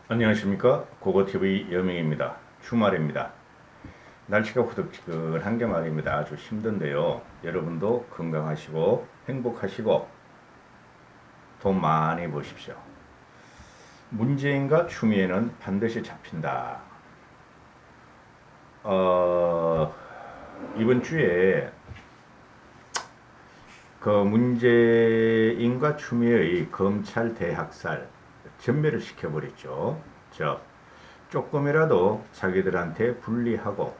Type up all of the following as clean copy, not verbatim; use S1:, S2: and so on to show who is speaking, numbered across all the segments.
S1: 안녕하십니까, 고고TV 여명입니다. 주말입니다. 날씨가 후덥지근한 게 말입니다. 아주 힘든데요, 여러분도 건강하시고 행복하시고 돈 많이 버십시오. 문재인과 추미애는 반드시 잡힌다. 이번 주에 그 문재인과 추미애의 검찰 대학살 전멸을 시켜버렸죠. 조금이라도 자기들한테 불리하고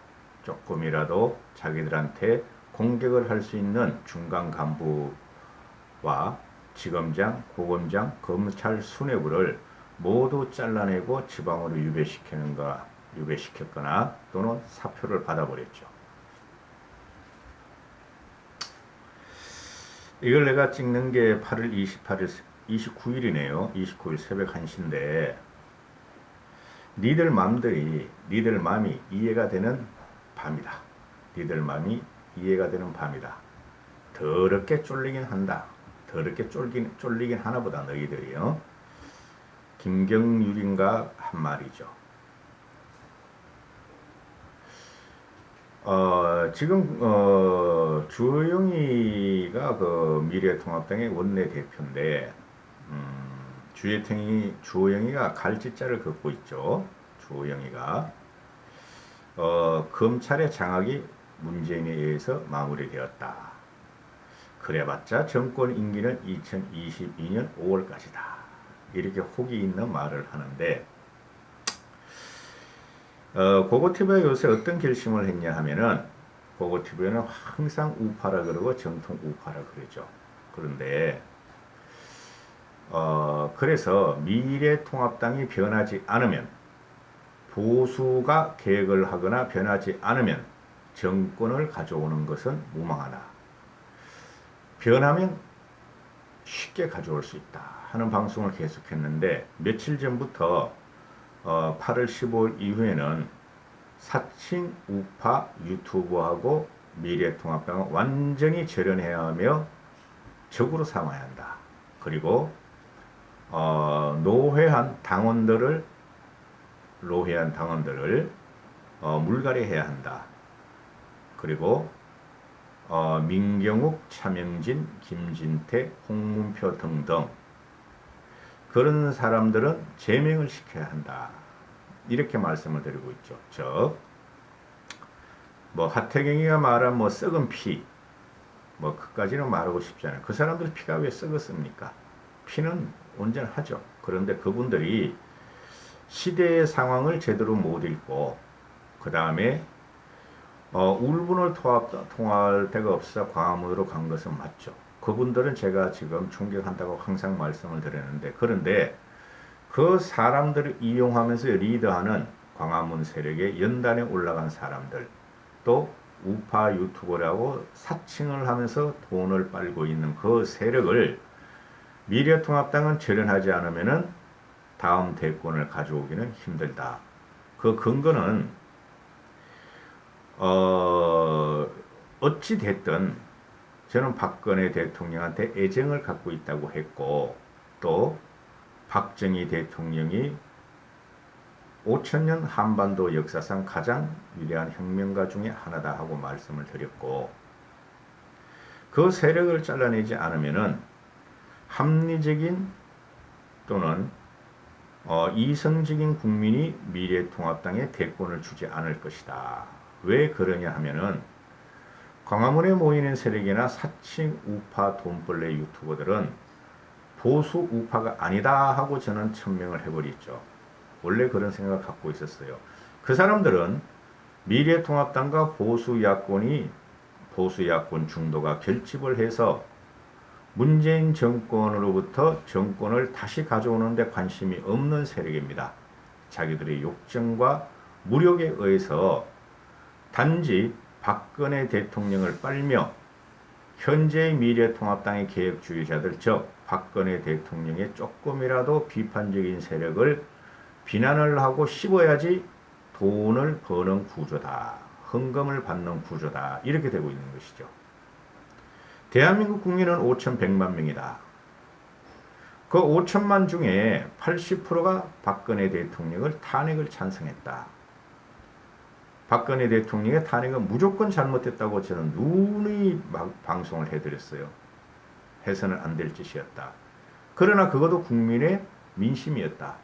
S1: 조금이라도 자기들한테 공격을 할 수 있는 중간 간부와 지검장, 고검장, 검찰 수뇌부를 모두 잘라내고 지방으로 유배시켰거나 또는 사표를 받아버렸죠. 이걸 내가 찍는 게 8월 28일, 29일이네요. 29일 새벽 1시인데 니들 마음이 이해가 되는 밤이다. 니들 마음이 이해가 되는 밤이다. 더럽게 쫄리긴 한다. 더럽게 쫄리긴 하나보다 너희들이요. 김경률인가 한 말이죠. 지금 주호영이가 그 미래통합당의 원내대표인데 주호영이가 갈짓자를 긋고 있죠. 주호영이가 검찰의 장악이 문재인에 의해서 마무리되었다. 그래봤자 정권 임기는 2022년 5월까지다. 이렇게 혹이 있는 말을 하는데 고고TV가 요새 어떤 결심을 했냐 하면은 고고TV는 항상 우파라 그러고 정통 우파라 그러죠. 그런데 그래서 미래통합당이 변하지 않으면, 보수가 계획을 하거나 변하지 않으면 정권을 가져오는 것은 무망하다. 변하면 쉽게 가져올 수 있다 하는 방송을 계속했는데 며칠 전부터 8월 15일 이후에는 사칭 우파 유튜버하고 미래통합당은 완전히 절연해야 하며 적으로 삼아야 한다. 그리고 노회한 당원들을 물갈이해야 한다. 그리고 민경욱, 차명진, 김진태, 홍문표 등등 그런 사람들은 제명을 시켜야 한다. 이렇게 말씀을 드리고 있죠. 하태경이가 말한 썩은 피, 그까지는 말하고 싶지 않아요. 그 사람들 피가 왜 썩었습니까? 피는 온전하죠. 그런데 그분들이 시대의 상황을 제대로 못 읽고 그 다음에 울분을 통할 데가 없어 광화문으로 간 것은 맞죠. 그분들은 제가 지금 존경한다고 항상 말씀을 드렸는데, 그런데 그 사람들을 이용하면서 리더하는 광화문 세력의 연단에 올라간 사람들, 또 우파 유튜버라고 사칭을 하면서 돈을 빨고 있는 그 세력을 미래통합당은 절연하지 않으면은 다음 대권을 가져오기는 힘들다. 그 근거는 어찌 됐든 저는 박근혜 대통령한테 애정을 갖고 있다고 했고, 또 박정희 대통령이 5천년 한반도 역사상 가장 위대한 혁명가 중에 하나다 하고 말씀을 드렸고, 그 세력을 잘라내지 않으면은 합리적인 또는 이성적인 국민이 미래통합당에 대권을 주지 않을 것이다. 왜 그러냐 하면은 광화문에 모이는 세력이나 사칭 우파 돈벌레 유튜버들은 보수 우파가 아니다 하고 저는 천명을 해버렸죠. 원래 그런 생각을 갖고 있었어요. 그 사람들은 미래통합당과 보수 야권 중도가 결집을 해서 문재인 정권으로부터 정권을 다시 가져오는 데 관심이 없는 세력입니다. 자기들의 욕정과 무력에 의해서 단지 박근혜 대통령을 빨며 현재의 미래통합당의 개혁주의자들, 즉 박근혜 대통령의 조금이라도 비판적인 세력을 비난을 하고 씹어야지 돈을 버는 구조다. 헌금을 받는 구조다. 이렇게 되고 있는 것이죠. 대한민국 국민은 5,100만 명이다. 그 5천만 중에 80%가 박근혜 대통령을 탄핵을 찬성했다. 박근혜 대통령의 탄핵은 무조건 잘못됐다고 저는 누누이 방송을 해드렸어요. 해서는 안 될 짓이었다. 그러나 그것도 국민의 민심이었다.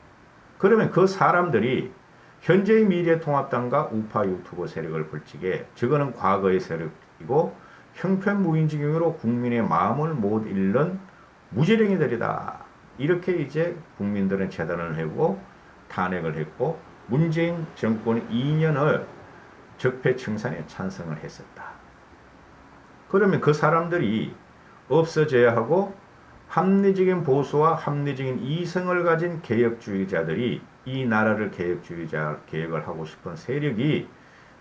S1: 그러면 그 사람들이 현재의 미래통합당과 우파 유튜버 세력을 벌칙에 저거는 과거의 세력이고 형편무인지경으로 국민의 마음을 못 잃는 무지랭이들이다. 이렇게 이제 국민들은 재단을 하고 탄핵을 했고 문재인 정권이 2년을 적폐청산에 찬성을 했었다. 그러면 그 사람들이 없어져야 하고 합리적인 보수와 합리적인 이성을 가진 개혁주의자들이 이 나라를 개혁을 하고 싶은 세력이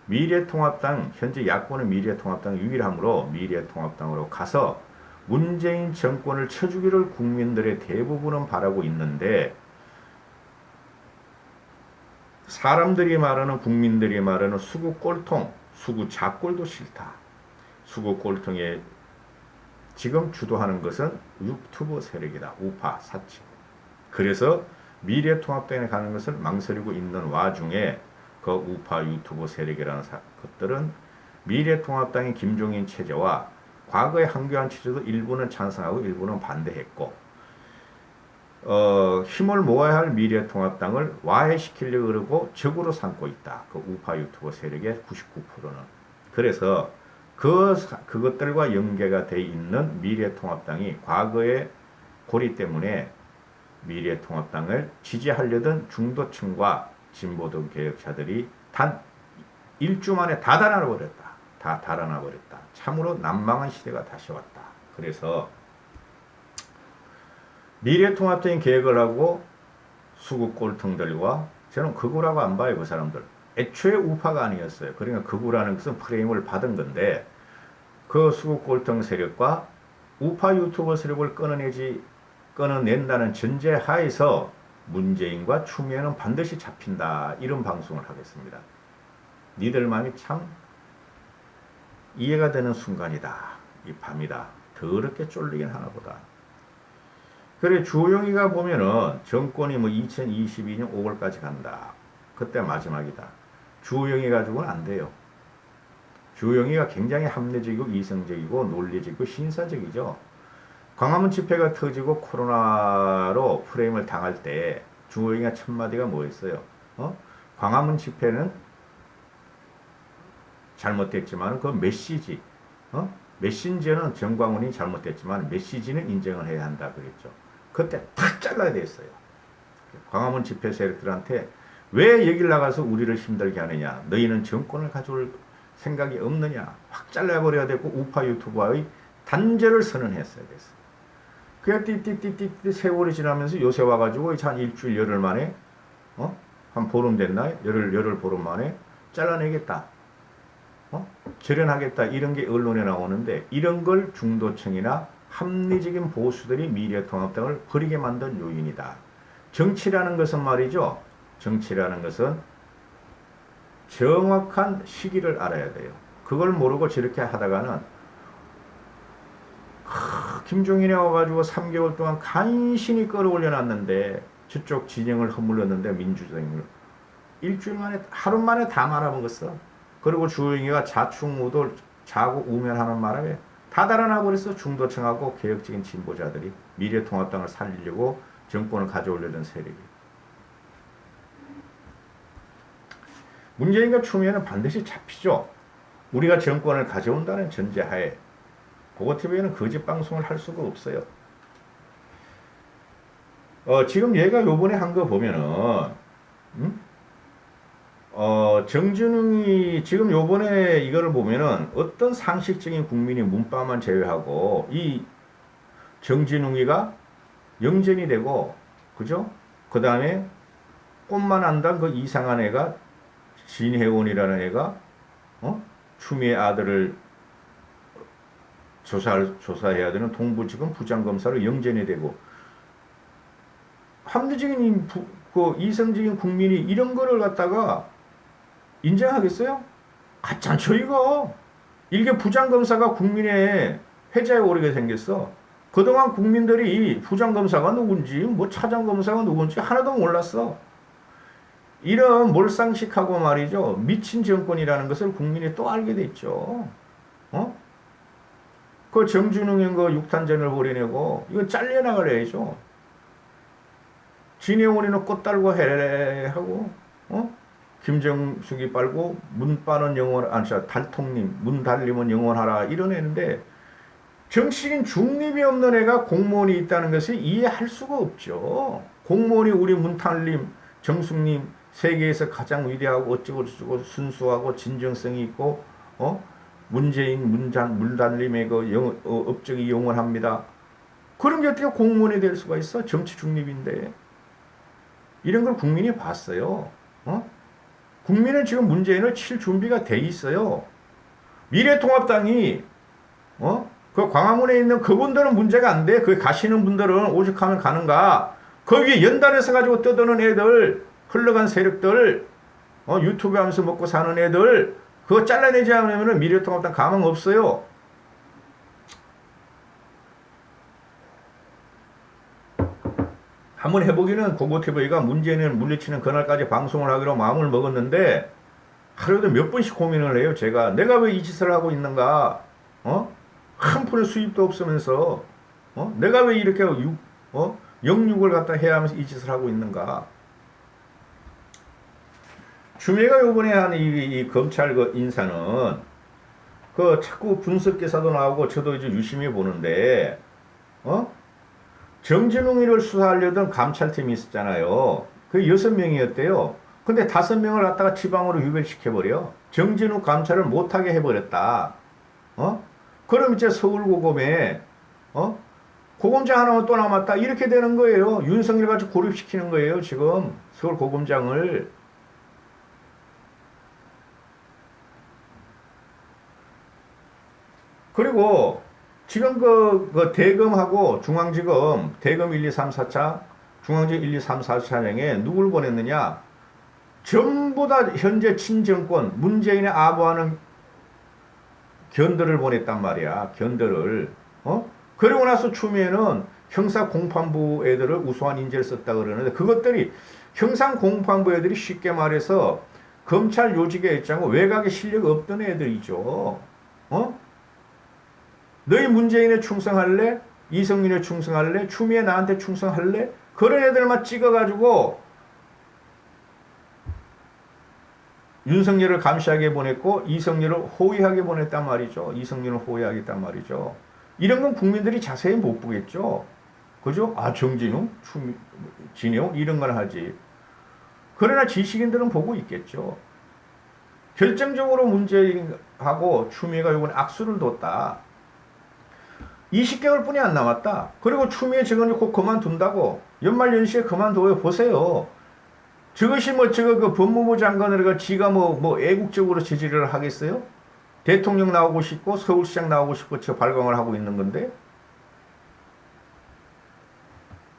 S1: 미래통합당, 현재 야권의 미래통합당 유일함으로 미래통합당으로 가서 문재인 정권을 쳐주기를 국민들의 대부분은 바라고 있는데 사람들이 말하는 국민들이 말하는 수구 꼴통, 수구 작꼴도 싫다. 수구 꼴통에 지금 주도하는 것은 유튜브 세력이다. 우파, 사칭. 그래서 미래통합당에 가는 것을 망설이고 있는 와중에 그 우파 유튜브 세력이라는 것들은 미래통합당의 김종인 체제와 과거의 한교안 체제도 일부는 찬성하고 일부는 반대했고 힘을 모아야 할 미래통합당을 와해시키려고 그러고 적으로 삼고 있다. 그 우파 유튜버 세력의 99%는. 그래서 그것들과 연계가 돼 있는 미래통합당이 과거의 고리 때문에 미래통합당을 지지하려던 중도층과 진보등 개혁자들이 단 일주 만에 다 달아나버렸다. 다 달아나버렸다. 참으로 난망한 시대가 다시 왔다. 그래서 미래통합당이 계획을 하고 수구 꼴통들과 저는 극우라고 안 봐요. 그 사람들. 애초에 우파가 아니었어요. 그러니까 극우라는 것은 프레임을 받은 건데 그 수구 꼴통 세력과 우파 유튜버 세력을 끊어낸다는 전제 하에서 문재인과 추미애는 반드시 잡힌다. 이런 방송을 하겠습니다. 니들 마음이 참 이해가 되는 순간이다. 이 밤이다. 더럽게 쫄리긴 하나보다. 그래 주호영이가 보면은 정권이 뭐 2022년 5월까지 간다. 그때 마지막이다. 주호영이 가지고는 안 돼요. 주호영이가 굉장히 합리적이고 이성적이고 논리적이고 신사적이죠. 광화문 집회가 터지고 코로나로 프레임을 당할 때 주호영이가 첫마디가 뭐였어요? 광화문 집회는 잘못됐지만 그 메시지, 메신저는 정광훈이 잘못됐지만 메시지는 인정을 해야 한다 그랬죠. 그때 탁 잘라야 됐어요. 광화문 집회 세력들한테 왜 여길 나가서 우리를 힘들게 하느냐. 너희는 정권을 가져올 생각이 없느냐. 확 잘라버려야 되고 우파 유튜버의 단절을 선언했어야 됐어요. 그냥 띠띠띠띠 세월이 지나면서 요새 와가지고 한 일주일 열흘 만에 한 보름 됐나? 열흘 보름 만에 잘라내겠다. 절연하겠다. 이런 게 언론에 나오는데 이런 걸 중도층이나 합리적인 보수들이 미래통합당을 버리게 만든 요인이다. 정치라는 것은 말이죠. 정치라는 것은 정확한 시기를 알아야 돼요. 그걸 모르고 저렇게 하다가는 김종인이 와가지고 3개월 동안 간신히 끌어올려놨는데 저쪽 진영을 허물렸는데 민주당을 일주일 만에 하루 만에 다 말아먹었어. 그리고 주호영이가 자충우돌 자고 우면하는 바람에 다 달아나 버렸어. 중도층하고 개혁적인 진보자들이 미래통합당을 살리려고 정권을 가져오려던 세력이. 문재인과 추미애는 반드시 잡히죠. 우리가 정권을 가져온다는 전제하에 보고TV에는 거짓 방송을 할 수가 없어요. 지금 얘가 요번에 한 거 보면은 정진웅이 지금 요번에 이거를 보면은 어떤 상식적인 국민이 문바만 제외하고 이 정진웅이가 영전이 되고 그죠? 그 다음에 꽃만 안단 그 이상한 애가 진혜원이라는 애가 추미애 아들을 조사해야 되는 동부지검 부장검사로 영전이 되고 합리적인 그 이성적인 국민이 이런 거를 갖다가 인정하겠어요? 가짜죠 이거. 이게 부장검사가 국민의 회자에 오르게 생겼어. 그동안 국민들이 부장검사가 누군지 뭐 차장검사가 누군지 하나도 몰랐어. 이런 몰상식하고 말이죠. 미친 정권이라는 것을 국민이 또 알게 됐죠. 어? 그 정준웅인 거 육탄전을 벌이내고 이거 잘려나가려야죠. 진해원이는 꽃 달고 해레 하고 김정숙이 빨고 문 빠는 영원 달통님 문 달리면 영원하라 이러내는데 정치인 중립이 없는 애가 공무원이 있다는 것을 이해할 수가 없죠. 공무원이 우리 문달림 정숙님 세계에서 가장 위대하고 어쩌고 순수하고 진정성이 있고 문재인 문달림의 그 업적이 영원합니다. 그런 게 어떻게 공무원이 될 수가 있어? 정치 중립인데. 이런 걸 국민이 봤어요. 국민은 지금 문재인을 칠 준비가 돼 있어요. 미래통합당이 그 광화문에 있는 그분들은 문제가 안 돼. 거기 가시는 분들은 오죽하면 가는가. 거기에 연단해서 가지고 떠드는 애들, 흘러간 세력들, 유튜브 하면서 먹고 사는 애들, 그거 잘라내지 않으면 미래통합당 가망 없어요. 한번 해보기는 고고TV가 문재인을 물리치는 그날까지 방송을 하기로 마음을 먹었는데 하루에도 몇 번씩 고민을 해요. 제가 내가 왜 이 짓을 하고 있는가? 한 푼의 수입도 없으면서 내가 왜 이렇게 영육을 갖다 해야 하면서 이 짓을 하고 있는가? 추미애가 요번에 한 이 검찰 그 인사는 그 자꾸 분석 기사도 나오고 저도 이제 유심히 보는데 정진웅이를 수사하려던 감찰팀이 있었잖아요. 그 6명이었대요. 근데 5명을 갖다가 지방으로 유배시켜버려. 정진욱 감찰을 못하게 해버렸다. 그럼 이제 서울고검에 고검장 하나만 또 남았다. 이렇게 되는 거예요. 윤석열 같이 고립시키는 거예요. 지금 서울고검장을. 그리고 지금 그 대검하고 중앙지검, 대검 1, 2, 3, 4차, 중앙지검 1, 2, 3, 4차장에 누굴 보냈느냐? 전부 다 현재 친정권, 문재인의 아부하는 견들을 보냈단 말이야. 견들을. 그리고 나서 추미애는 형사공판부 애들을 우수한 인재를 썼다 그러는데 그것들이 형사공판부 애들이 쉽게 말해서 검찰 요직에 있자고 외곽에 실력 없던 애들이죠. 너희 문재인에 충성할래? 이성윤에 충성할래? 추미애 나한테 충성할래? 그런 애들만 찍어가지고 윤석열을 감시하게 보냈고 이성열을 호위하게 보냈단 말이죠. 이성열을 호위하겠단 말이죠. 이런 건 국민들이 자세히 못 보겠죠. 그죠? 아, 정진웅, 진영 이런 건 하지. 그러나 지식인들은 보고 있겠죠. 결정적으로 문재인하고 추미애가 이번에 악수를 뒀다. 20개월 뿐이 안 남았다. 그리고 추미애 직원이 곧 그만둔다고. 연말연시에 그만둬요. 보세요. 저것이 저거 그 법무부 장관을 지가 애국적으로 지지를 하겠어요? 대통령 나오고 싶고 서울시장 나오고 싶고 저 발광을 하고 있는 건데.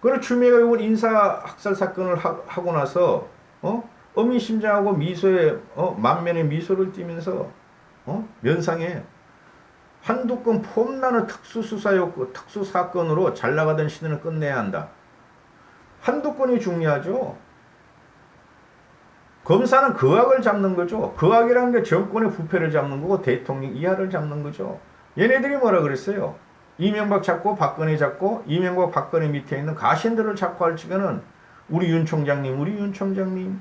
S1: 그리고 추미애가 이번 인사 학살 사건을 하고 나서 의미심장하고 미소에 만면에 미소를 띠면서 면상에 한두 건 폼나는 특수수사였고 특수사건으로 잘 나가던 시대는 끝내야 한다. 한두 건이 중요하죠. 검사는 거악을 잡는 거죠. 거악이라는 게 정권의 부패를 잡는 거고 대통령 이하를 잡는 거죠. 얘네들이 뭐라 그랬어요? 이명박 잡고 박근혜 잡고 이명박 박근혜 밑에 있는 가신들을 잡고 할 적에는 우리 윤 총장님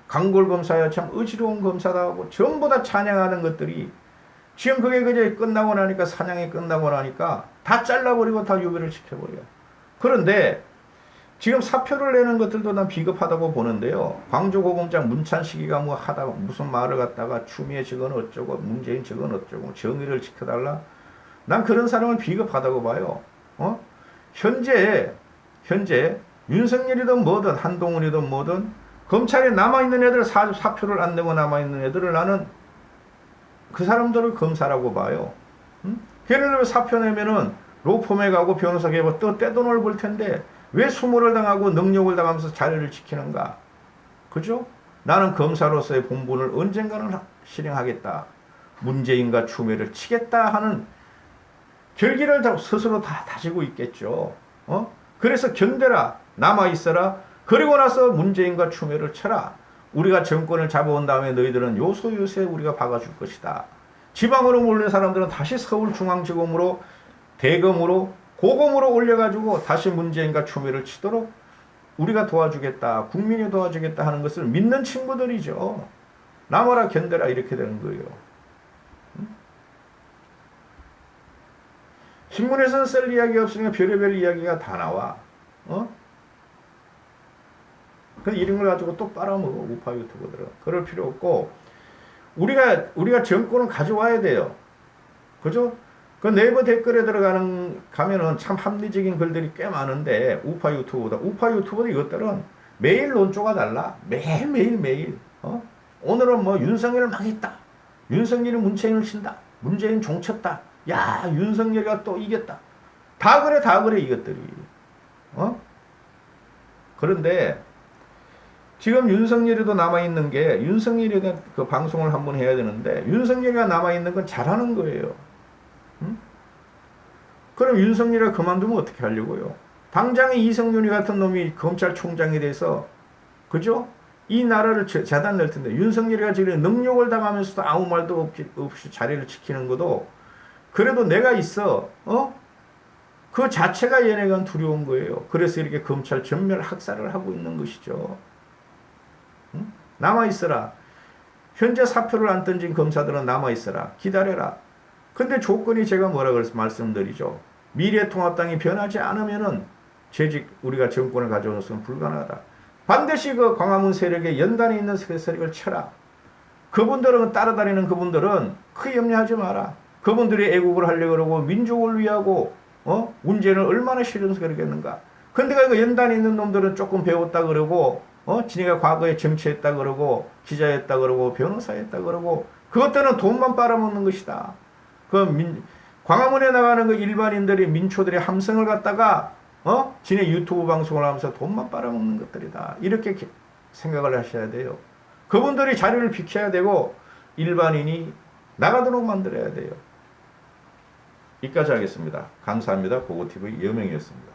S1: 강골검사야 참 의지로운 검사다 하고 전부 다 찬양하는 것들이 지금 그게 그제 끝나고 나니까 사냥이 끝나고 나니까 다 잘라버리고 다 유배를 시켜버려요. 그런데 지금 사표를 내는 것들도 난 비겁하다고 보는데요. 광주고검장 문찬식이가 하다가 무슨 말을 갖다가 추미애 저건 어쩌고 문재인 저건 어쩌고 정의를 지켜달라. 난 그런 사람을 비겁하다고 봐요. 현재 윤석열이든 뭐든 한동훈이든 뭐든 검찰에 남아있는 애들 사표를 안 내고 남아있는 애들을 나는 그 사람들을 검사라고 봐요. 걔네들 사표 내면은 로펌에 가고 변호사 개고 또 떼돈을 벌 텐데 왜 수모를 당하고 능력을 당하면서 자리를 지키는가? 그죠? 나는 검사로서의 본분을 언젠가는 실행하겠다. 문재인과 추미애를 치겠다 하는 결기를 다 스스로 다 다지고 있겠죠. 그래서 견뎌라, 남아있어라. 그리고 나서 문재인과 추미애를 쳐라. 우리가 정권을 잡아온 다음에 너희들은 요소요소에 우리가 박아줄 것이다. 지방으로 몰린 사람들은 다시 서울중앙지검으로 대검으로 고검으로 올려가지고 다시 문재인과 추미애를 치도록 우리가 도와주겠다, 국민이 도와주겠다 하는 것을 믿는 친구들이죠. 남아라 견뎌라 이렇게 되는 거예요. 신문에서는 쓸 이야기 없으니까 별의별 이야기가 다 나와. 그 이런 걸 가지고 또 빨아먹어 우파 유튜버들은. 그럴 필요 없고 우리가 정권을 가져와야 돼요. 그죠? 그 네이버 댓글에 가면은 참 합리적인 글들이 꽤 많은데 우파 유튜버들 이것들은 매일 논조가 달라. 매일. 오늘은 뭐 윤석열을 망했다. 윤석열이 문재인을 친다. 문재인 종쳤다. 야 윤석열이가 또 이겼다. 다 그래 이것들이. 그런데 지금 윤석열이도 남아있는 게 윤석열에 대한 그 방송을 한번 해야 되는데 윤석열이가 남아있는 건 잘하는 거예요. 그럼 윤석열이가 그만두면 어떻게 하려고요? 당장에 이성윤이 같은 놈이 검찰총장이 돼서 그죠? 이 나라를 재단 낼 텐데 윤석열이가 지금 능욕을 당하면서도 아무 말도 없이 자리를 지키는 것도 그래도 내가 있어. 그 자체가 얘네가 두려운 거예요. 그래서 이렇게 검찰 전멸 학살을 하고 있는 것이죠. 남아있어라. 현재 사표를 안 던진 검사들은 남아있어라. 기다려라. 근데 조건이 제가 뭐라 그래서 말씀드리죠. 미래통합당이 변하지 않으면은 재직 우리가 정권을 가져오는 것은 불가능하다. 반드시 그 광화문 세력의 연단에 있는 세력을 쳐라. 그분들은 따라다니는 그분들은 크게 염려하지 마라. 그분들이 애국을 하려고 그러고 민족을 위하고 문재인을 얼마나 싫어서 그러겠는가. 근데 그 연단에 있는 놈들은 조금 배웠다 그러고 지네가 과거에 정치했다 그러고 기자였다 그러고 변호사였다 그러고 그것들은 돈만 빨아먹는 것이다. 광화문에 나가는 그 일반인들이 민초들의 함성을 갖다가 지네 유튜브 방송을 하면서 돈만 빨아먹는 것들이다. 이렇게 생각을 하셔야 돼요. 그분들이 자리를 비켜야 되고 일반인이 나가도록 만들어야 돼요. 여기까지 하겠습니다. 감사합니다. 고고TV 여명이었습니다.